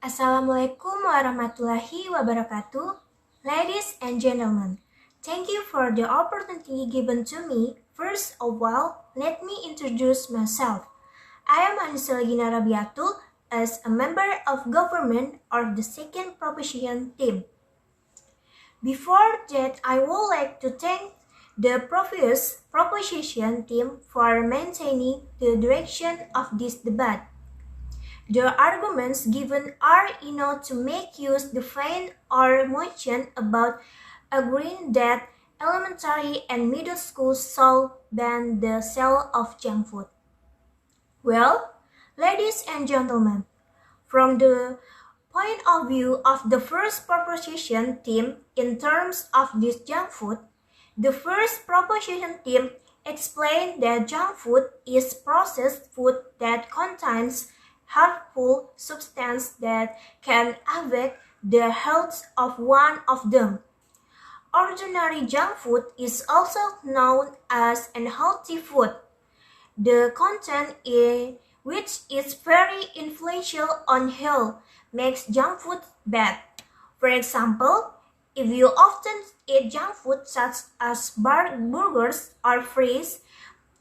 Assalamualaikum warahmatullahi wabarakatuh. Ladies and gentlemen, thank you for the opportunity given to me. First of all, let me introduce myself. I am Annisa Legina Rabiatul as a member of government of the second proposition team. Before that, I would like to thank the previous proposition team for maintaining the direction of this debate. The arguments given are enough to make you defend or motion about agreeing that elementary and middle schools should ban the sale of junk food. Well, ladies and gentlemen, from the point of view of the first proposition team in terms of this junk food, the first proposition team explained that junk food is processed food that contains harmful substances that can affect the health of one of them. Ordinary junk food is also known as unhealthy food. The content which is very influential on health makes junk food bad. For example, if you often eat junk food such as burgers or fries,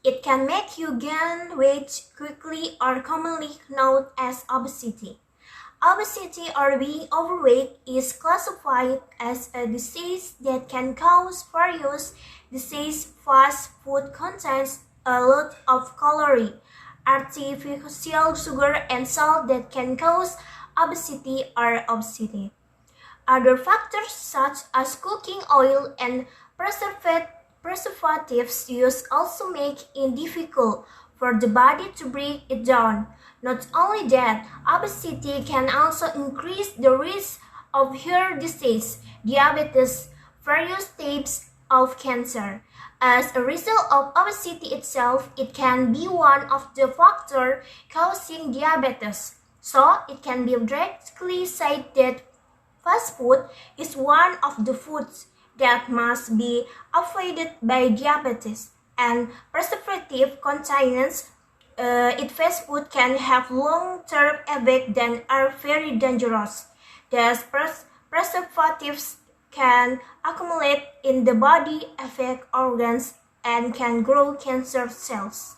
it can make you gain weight quickly or commonly known as obesity. Obesity or being overweight is classified as a disease that can cause various diseases. Fast food contains a lot of calories, artificial sugar, and salt that can cause obesity or obesity. Other factors such as cooking oil and preservatives used also make it difficult for the body to break it down. Not only that, obesity can also increase the risk of heart disease, diabetes, various types of cancer. As a result of obesity itself, it can be one of the factors causing diabetes. So, it can be directly said that fast food is one of the foods that must be avoided by diabetes, and preservative contains fast food can have long-term effects that are very dangerous. Thus, preservatives can accumulate in the body, affect organs, and can grow cancer cells.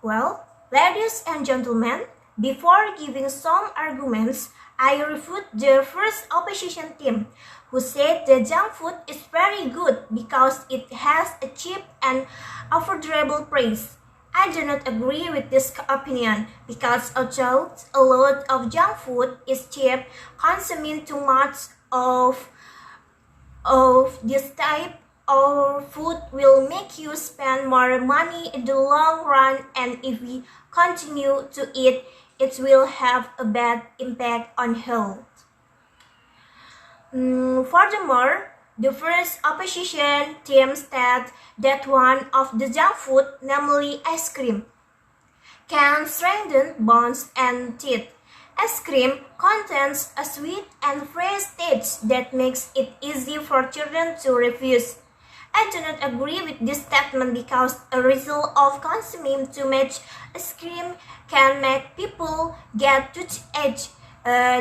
Well, ladies and gentlemen, before giving some arguments, I refute the first opposition team, who said the junk food is very good because it has a cheap and affordable price. I do not agree with this opinion because although a lot of junk food is cheap, consuming too much of this type of food will make you spend more money in the long run, and if we continue to eat, it will have a bad impact on health. Furthermore, the first opposition team stated that one of the junk food, namely ice cream, can strengthen bones and teeth. Ice cream contains a sweet and fresh taste that makes it easy for children to refuse. I do not agree with this statement because a result of consuming too much ice cream can make people get toothache.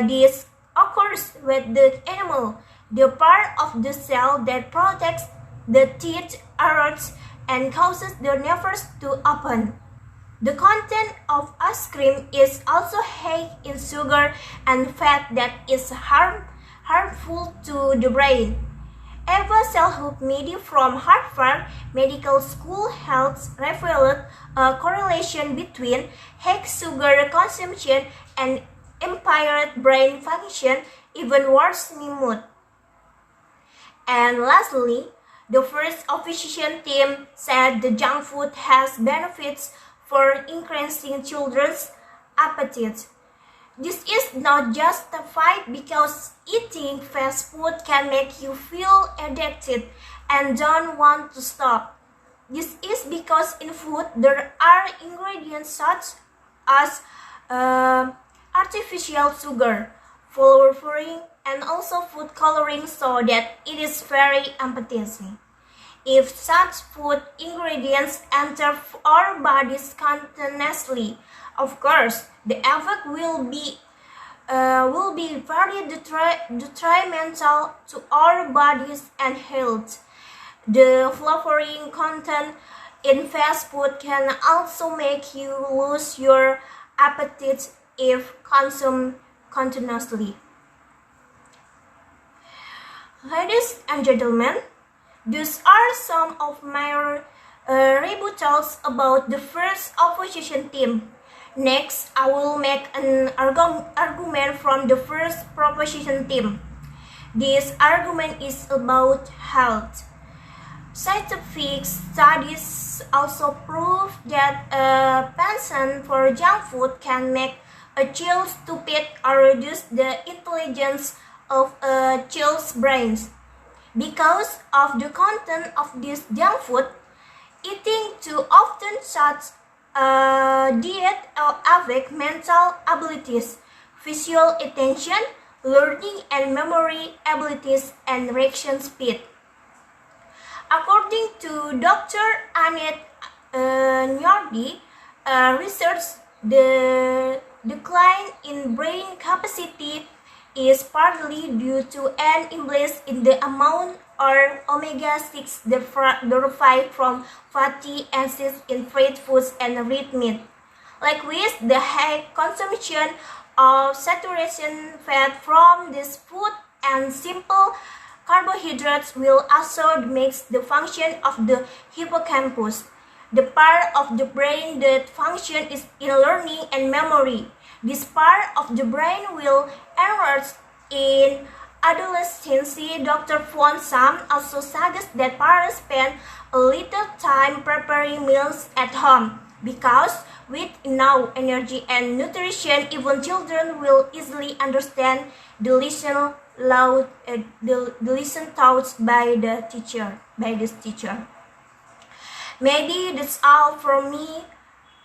This occurs with the enamel, the part of the cell that protects the teeth erodes and causes the nerves to open. The content of ice cream is also high in sugar and fat that is harmful to the brain. Eva Selhouk-Midi from Harvard Medical School has revealed a correlation between high sugar consumption and impaired brain function, even worsening mood. And lastly, the first opposition team said the junk food has benefits for increasing children's appetite. This is not justified because eating fast food can make you feel addicted and don't want to stop. This is because in food there are ingredients such as artificial sugar, flavoring, and also food coloring, so that it is very appetizing. if such food ingredients enter our bodies continuously. Of course, the effect will be very detrimental to our bodies and health. The flavoring content in fast food can also make you lose your appetite if consumed continuously. Ladies and gentlemen, these are some of my rebuttals about the first opposition team. Next, I will make an argument from the first proposition team. This argument is about health. Scientific studies also prove that a penchant for junk food can make a child stupid or reduce the intelligence of a child's brains. Because of the content of this junk food, eating too often such a diet affect mental abilities, visual attention, learning and memory abilities, and reaction speed. According to Dr. Annisa research, the decline in brain capacity is partly due to an increase in the amount or omega-6 derived from fatty acids in fried foods and red meat. Likewise, the high consumption of saturated fat from this food and simple carbohydrates will also mix the function of the hippocampus, the part of the brain that functions in learning and memory. This part of the brain will enlarge in adolescence. Dr. Von Sam also suggests that parents spend a little time preparing meals at home because with enough energy and nutrition, even children will easily understand the lesson taught by this teacher. Maybe that's all from me.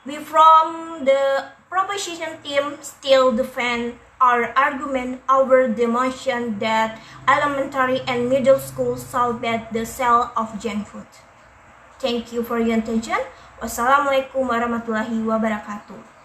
We from the proposition team still defend our argument over the motion that elementary and middle school should ban the sale of junk food. Thank you for your attention. Wassalamualaikum warahmatullahi wabarakatuh.